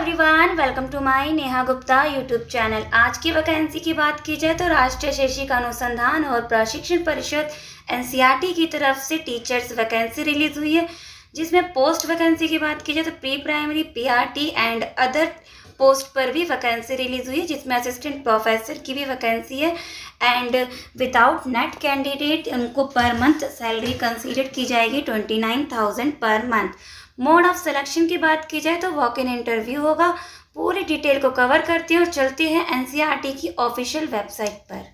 Everyone, welcome to my Neha Gupta YouTube channel. आज की vacancy की बात की जाए तो राष्ट्रीय शैक्षिक अनुसंधान और प्रशिक्षण परिषद एनसीईआरटी की तरफ से टीचर्स वैकेंसी रिलीज हुई है, जिसमें पोस्ट वैकेंसी की बात की जाए तो pre primary, PRT and other post पर भी वैकेंसी रिलीज हुई है, जिसमें असिस्टेंट प्रोफेसर की भी वैकेंसी है। एंड विदाउट नेट कैंडिडेट उनको पर मंथ सैलरी कंसीडर की जाएगी 29,000 per month. Mode of selection की बात की जाए तो वॉक इन इंटरव्यू होगा। पूरी डिटेल को कवर करते हैं और चलते हैं एनसीईआरटी की ऑफिशियल वेबसाइट पर।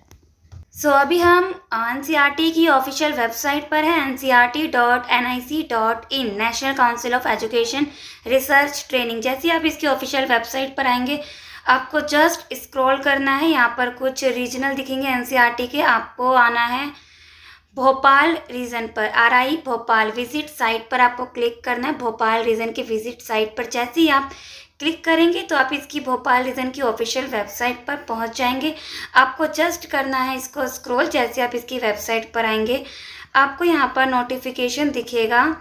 अभी हम एनसीईआरटी की ऑफिशियल वेबसाइट पर हैं, ncrt.nic.in, national council of education research training. जैसे आप इसकी ऑफिशियल वेबसाइट पर आएंगे, आपको जस्ट स्क्रॉल करना है। यहाँ पर कुछ रीजनल दिखेंगे एनसीईआरटी के, आपको आना है भोपाल रीजन पर, RI भोपाल विजिट साइट पर आपको क्लिक करना है। भोपाल रीजन की विजिट साइट पर जैसे ही आप क्लिक करेंगे तो आप इसकी भोपाल रीजन की ऑफिशियल वेबसाइट पर पहुंच जाएंगे। आपको जस्ट करना है इसको स्क्रॉल। जैसे आप इसकी वेबसाइट पर आएंगे, आपको यहाँ पर नोटिफिकेशन दिखेगा।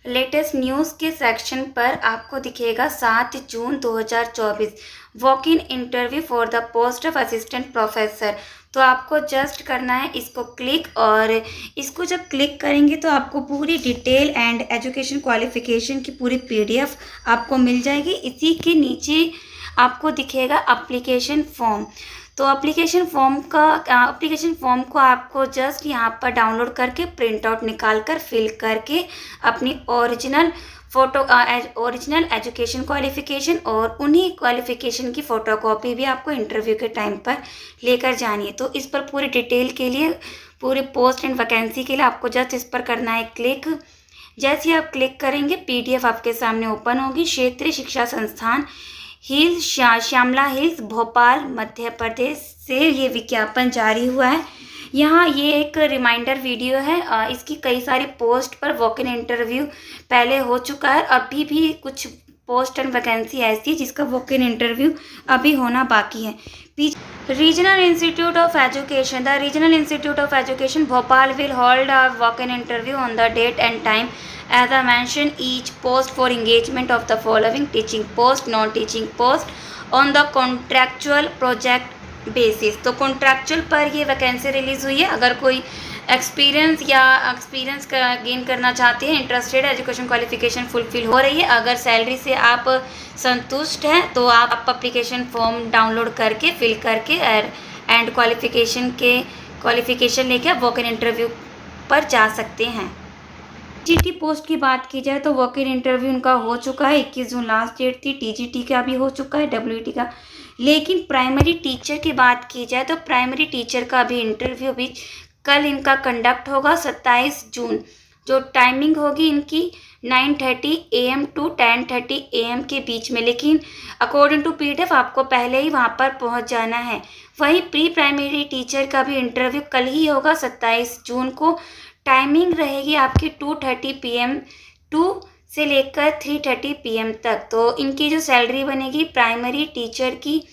लेटेस्ट न्यूज़ के सेक्शन पर आपको दिखेगा 7 जून 2024 walk in interview for the post of assistant professor. तो आपको जस्ट करना है इसको क्लिक, और इसको जब क्लिक करेंगे तो आपको पूरी डिटेल एंड एजुकेशन क्वालिफिकेशन की पूरी PDF आपको मिल जाएगी। इसी के नीचे आपको दिखेगा एप्लीकेशन फॉर्म। तो एप्लीकेशन फॉर्म को आपको जस्ट यहाँ पर डाउनलोड करके प्रिंट आउट निकाल कर फिल करके अपनी ओरिजिनल एजुकेशन क्वालिफिकेशन और उन्हीं क्वालिफिकेशन की फ़ोटोकॉपी भी आपको इंटरव्यू के टाइम पर लेकर जानी है। तो इस पर पूरी डिटेल के लिए, पूरे पोस्ट एंड वैकेंसी के लिए आपको जस्ट इस पर करना है क्लिक। जैसे ही आप क्लिक करेंगे PDF आपके सामने ओपन होगी। क्षेत्रीय शिक्षा संस्थान हिल्स, श्यामला हिल्स, भोपाल, मध्य प्रदेश से ये विज्ञापन जारी हुआ है। यहाँ ये एक रिमाइंडर वीडियो है। इसकी कई सारी पोस्ट पर वॉक इन इंटरव्यू पहले हो चुका है। अभी भी कुछ पोस्ट एंड वैकेंसी ऐसी है जिसका वॉक इन इंटरव्यू अभी होना बाकी है। Regional institute of education, the regional institute of education Bhopal will hold a walk in interview on the date and time as I mentioned each post for engagement of the following: teaching post, non-teaching post on the contractual project basis। तो contractual पर ये vacancy release हुई है। अगर कोई experience gain करना चाहते हैं, इंटरेस्टेड, एजुकेशन क्वालिफिकेशन फुलफिल हो रही है, अगर सैलरी से आप संतुष्ट हैं तो आप एप्लीकेशन फॉर्म डाउनलोड करके फिल करके एंड क्वालिफिकेशन लेके आप वॉक इन इंटरव्यू पर जा सकते हैं। TGT पोस्ट की बात की जाए तो वॉक इन इंटरव्यू उनका हो चुका है। 21 जून लास्ट डेट थी। TGT का भी हो चुका है, WT का। लेकिन प्राइमरी टीचर की बात की जाए तो प्राइमरी टीचर का भी इंटरव्यू भी कल इनका कंडक्ट होगा 27 जून। जो टाइमिंग होगी इनकी 9:30 AM to 10:30 AM के बीच में। लेकिन अकॉर्डिंग टू PDF आपको पहले ही वहाँ पर पहुँच जाना है। वहीं प्री प्राइमरी टीचर का भी इंटरव्यू कल ही होगा 27 जून को। टाइमिंग रहेगी आपकी 2:30 PM 2 से लेकर 3:30 PM तक। तो इनकी जो सैलरी बनेगी प्राइमरी टीचर की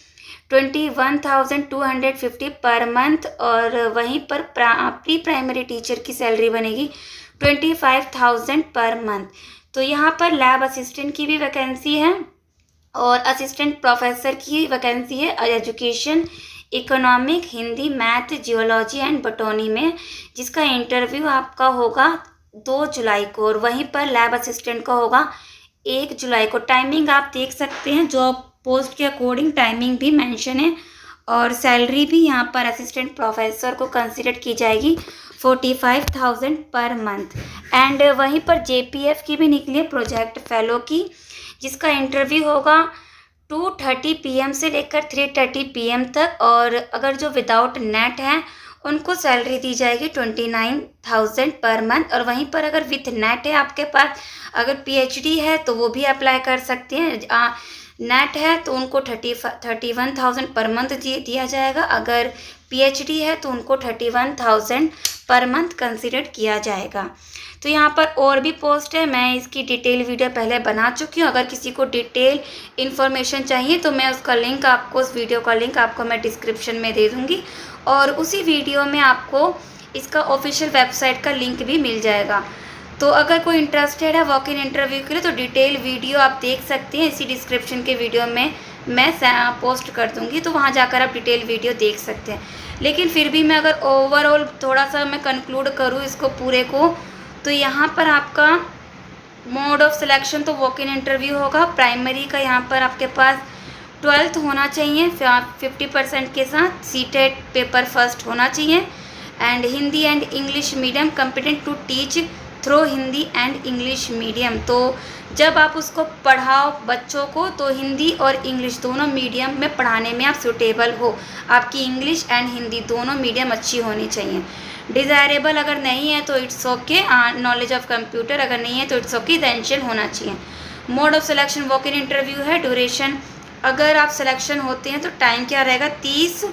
21,250 पर मंथ, और वहीं पर प्री प्राइमरी टीचर की सैलरी बनेगी 25,000 पर मंथ। तो यहाँ पर लैब असिस्टेंट की भी वैकेंसी है और असिस्टेंट प्रोफेसर की वैकेंसी है education, economic, Hindi, math, geology and botany में, जिसका इंटरव्यू आपका होगा 2 जुलाई को, और वहीं पर लैब असिस्टेंट का होगा 1 जुलाई को। टाइमिंग आप देख सकते हैं, जॉब पोस्ट के अकॉर्डिंग टाइमिंग भी मेंशन है, और सैलरी भी यहाँ पर असिस्टेंट प्रोफेसर को कंसिडर की जाएगी 45,000 पर मंथ। एंड वहीं पर JPF की भी निकली है, प्रोजेक्ट फेलो की, जिसका इंटरव्यू होगा 2:30 PM से लेकर 3:30 PM तक। और अगर जो विदाउट नेट हैं उनको सैलरी दी जाएगी 29,000 पर मंथ। और वहीं पर अगर विथ नेट है आपके पास, अगर PhD है तो वो भी अप्लाई कर सकते हैं। नेट है तो उनको 31,000 पर मंथ दिया जाएगा। अगर PhD है तो उनको 31,000 पर मंथ कंसिडर किया जाएगा। तो यहाँ पर और भी पोस्ट है, मैं इसकी डिटेल वीडियो पहले बना चुकी हूँ। अगर किसी को डिटेल इन्फॉर्मेशन चाहिए तो मैं उसका लिंक आपको, उस वीडियो का लिंक आपको मैं डिस्क्रिप्शन में दे दूँगी, और उसी वीडियो में आपको इसका ऑफिशियल वेबसाइट का लिंक भी मिल जाएगा। तो अगर कोई इंटरेस्टेड है वॉक इन इंटरव्यू के लिए तो डिटेल वीडियो आप देख सकते हैं, इसी डिस्क्रिप्शन के वीडियो में मैं पोस्ट कर दूंगी, तो वहाँ जाकर आप डिटेल वीडियो देख सकते हैं। लेकिन फिर भी मैं अगर ओवरऑल थोड़ा सा मैं कंक्लूड करूँ इसको पूरे को, तो यहाँ पर आपका मोड ऑफ सिलेक्शन तो वॉक इन इंटरव्यू होगा। प्राइमरी का यहाँ पर आपके पास 12th होना चाहिए 50% के साथ, सीटेट पेपर फर्स्ट होना चाहिए, and Hindi and English medium competent to teach through Hindi and English medium. तो जब आप उसको पढ़ाओ बच्चों को तो हिंदी और इंग्लिश दोनों मीडियम में पढ़ाने में आप सूटेबल हो, आपकी इंग्लिश एंड हिंदी दोनों मीडियम अच्छी होनी चाहिए। डिज़ायरेबल अगर नहीं है तो it's okay, knowledge of computer अगर नहीं है तो इट्स ओके, एसेंशियल होना चाहिए। Mode of selection walk in interview है। ड्यूरेशन अगर आप सिलेक्शन होते हैं तो टाइम क्या रहेगा, 30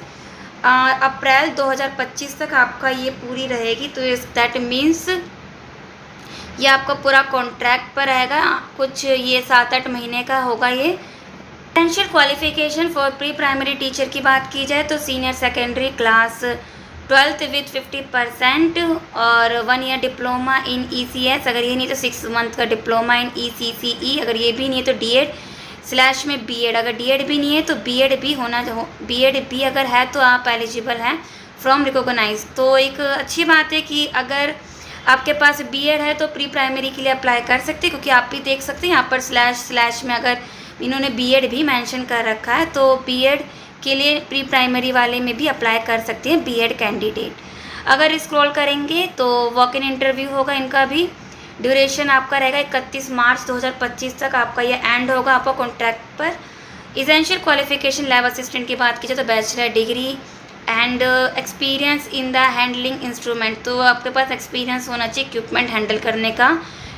अप्रैल 2025 तक आपका ये पूरी रहेगी। तो दैट मीन्स ये आपका पूरा कॉन्ट्रैक्ट पर रहेगा, कुछ ये 7-8 महीने का होगा ये। Essential qualification for pre primary teacher की बात की जाए तो senior secondary class 12th with 50% और 1 ईयर डिप्लोमा इन ECS, अगर ये नहीं तो 6 मंथ का डिप्लोमा इन ECCE, अगर ये भी नहीं है तो D.Ed/ B.Ed, अगर D.Ed भी नहीं है तो B.Ed भी होना, B.Ed भी अगर है तो आप एलिजिबल हैं फ्रॉम रिकॉग्नाइज। तो एक अच्छी बात है कि अगर आपके पास B.Ed है तो प्री प्राइमरी के लिए अप्लाई कर सकते हैं, क्योंकि आप भी देख सकते हैं यहाँ पर / में अगर इन्होंने B.Ed भी मेंशन कर रखा है, तो B.Ed के लिए प्री प्राइमरी वाले में भी अप्लाई कर सकते हैं B.Ed कैंडिडेट। अगर स्क्रॉल करेंगे तो वॉक इन इंटरव्यू होगा इनका भी। ड्यूरेशन आपका रहेगा 31 मार्च 2025 तक आपका ये एंड होगा आपका कॉन्ट्रैक्ट पर। इसेंशियल क्वालिफिकेशन लैब असिस्टेंट की बात की जाए तो bachelor degree and experience in the handling instrument, तो आपके पास एक्सपीरियंस होना चाहिए इक्विपमेंट हैंडल करने का।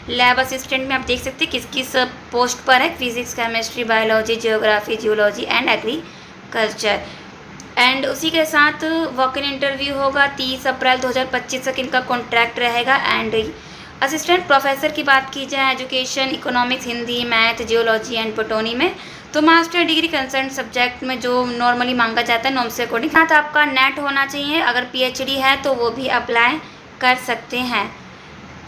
लैब असिस्टेंट में आप देख सकते हैं किस किस पोस्ट पर है, physics, chemistry, biology, geography, geology and agriculture. And उसी के साथ वॉक इन इंटरव्यू होगा 30 अप्रैल 2025 तक इनका कॉन्ट्रैक्ट रहेगा। एंड असिस्टेंट प्रोफेसर की बात की जाए education, economics, Hindi, math, geology and botany में, तो मास्टर डिग्री कंसर्न सब्जेक्ट में जो नॉर्मली मांगा जाता है नॉर्म से अकॉर्डिंग। साथ आपका नेट होना चाहिए, अगर PhD है तो वो भी अप्लाई कर सकते हैं।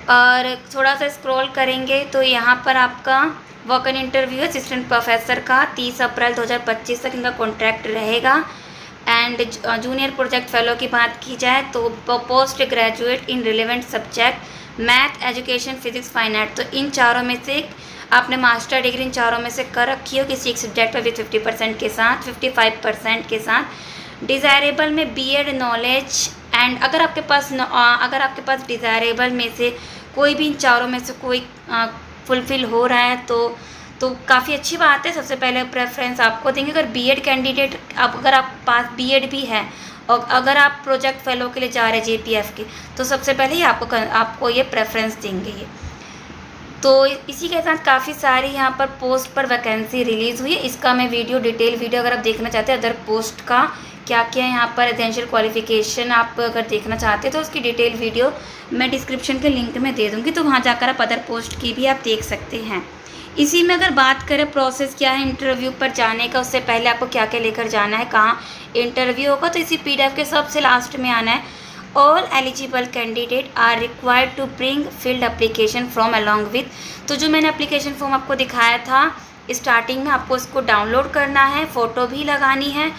और थोड़ा सा स्क्रॉल करेंगे तो यहाँ पर आपका walk in interview assistant professor का 30 अप्रैल 2025 तक इनका कॉन्ट्रैक्ट रहेगा। एंड जूनियर प्रोजेक्ट फेलो की बात की जाए तो post graduate in relevant subject math, education, physics, fine art, तो इन चारों में से आपने मास्टर डिग्री इन चारों में से कर रखी हो किसी एक सब्जेक्ट पर विथ 50% के साथ, 55% के साथ। डिज़ायरेबल में B.Ed नॉलेज एंड अगर आपके पास डिज़ायरेबल में से कोई भी इन चारों में से कोई फुलफ़िल हो रहा है तो काफ़ी अच्छी बात है। सबसे पहले प्रेफरेंस आपको देंगे। अगर B.Ed कैंडिडेट अगर आप पास B.Ed भी है और अगर आप प्रोजेक्ट फेलो के लिए जा रहे हैं JPF के, तो सबसे पहले ही आपको ये प्रेफरेंस देंगे ये। तो इसी के साथ काफ़ी सारी यहाँ पर पोस्ट पर वैकेंसी रिलीज़ हुई है। इसका मैं डिटेल वीडियो अगर आप देखना चाहते हैं अदर पोस्ट का क्या क्या यहाँ पर एसेंशियल क्वालिफिकेशन आप अगर देखना चाहते हैं तो उसकी डिटेल वीडियो मैं डिस्क्रिप्शन के लिंक में दे दूँगी, तो वहाँ जाकर आप अदर पोस्ट की भी आप देख सकते हैं। इसी में अगर बात करें प्रोसेस क्या है इंटरव्यू पर जाने का, उससे पहले आपको क्या क्या लेकर जाना है, कहाँ इंटरव्यू होगा, तो इसी PDF के सबसे लास्ट में आना है। All eligible candidate are required to bring filled application from along with, तो जो मैंने एप्लीकेशन फॉर्म आपको दिखाया था स्टार्टिंग में, आपको इसको डाउनलोड करना है, फ़ोटो भी लगानी है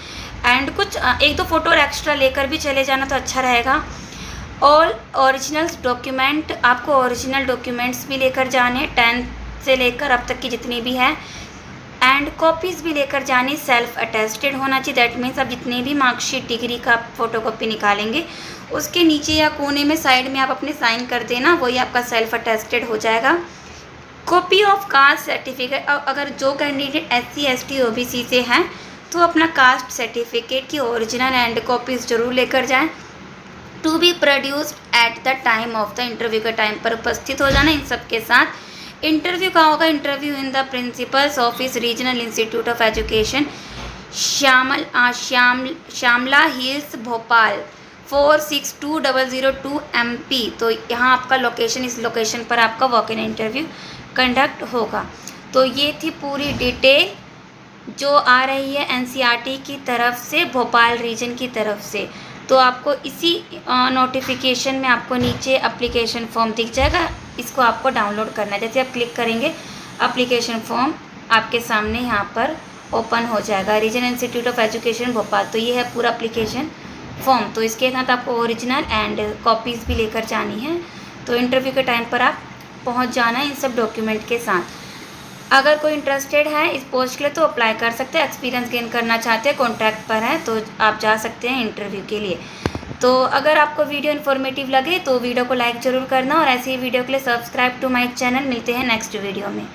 एंड कुछ 1-2 फ़ोटो एक्स्ट्रा लेकर भी चले जाना तो अच्छा रहेगा। ऑल ओरिजिनल्स डॉक्यूमेंट, आपको ओरिजिनल डॉक्यूमेंट्स भी लेकर जाने 10th से लेकर अब तक की जितनी भी हैं, एंड कॉपीज़ भी लेकर जानी, सेल्फ अटेस्टेड होना चाहिए। दैट मीन्स आप जितनी भी मार्कशीट डिग्री का फ़ोटोकॉपी निकालेंगे उसके नीचे या कोने में साइड में आप अपने साइन कर देना, वही आपका सेल्फ अटेस्टेड हो जाएगा। कॉपी ऑफ कास्ट सर्टिफिकेट, अगर जो कैंडिडेट SC ST OBC से हैं तो अपना कास्ट सर्टिफिकेट की ओरिजिनल एंड कॉपीज़ ज़रूर लेकर जाएं। To be produced at the time of the interview, के टाइम पर उपस्थित हो जाना इन सब के साथ। इंटरव्यू कहाँ होगा, interview in the principal's office regional institute of education Shyamla Hills Bhopal 462002 MP, तो यहाँ आपका लोकेशन, इस लोकेशन पर आपका वॉक इन इंटरव्यू कंडक्ट होगा। तो ये थी पूरी डिटेल जो आ रही है NCERT की तरफ से, भोपाल रीजन की तरफ से। तो आपको इसी नोटिफिकेशन में आपको नीचे एप्लीकेशन फॉर्म दिख जाएगा। इसको आपको डाउनलोड करना है। जैसे आप क्लिक करेंगे एप्लीकेशन फॉर्म आपके सामने यहाँ पर ओपन हो जाएगा, regional institute of education Bhopal. तो ये है पूरा एप्लीकेशन फॉर्म। तो इसके साथ आपको ओरिजिनल एंड कॉपीज़ भी लेकर जानी है। तो इंटरव्यू के टाइम पर आप पहुंच जाना है इन सब डॉक्यूमेंट के साथ। अगर कोई इंटरेस्टेड है इस पोस्ट के लिए तो अप्लाई कर सकते हैं। एक्सपीरियंस गेन करना चाहते हैं, कॉन्ट्रैक्ट पर है, तो आप जा सकते हैं इंटरव्यू के लिए। तो अगर आपको वीडियो इन्फॉर्मेटिव लगे तो वीडियो को लाइक ज़रूर करना, और ऐसे ही वीडियो के लिए सब्सक्राइब टू माय चैनल। मिलते हैं नेक्स्ट वीडियो में।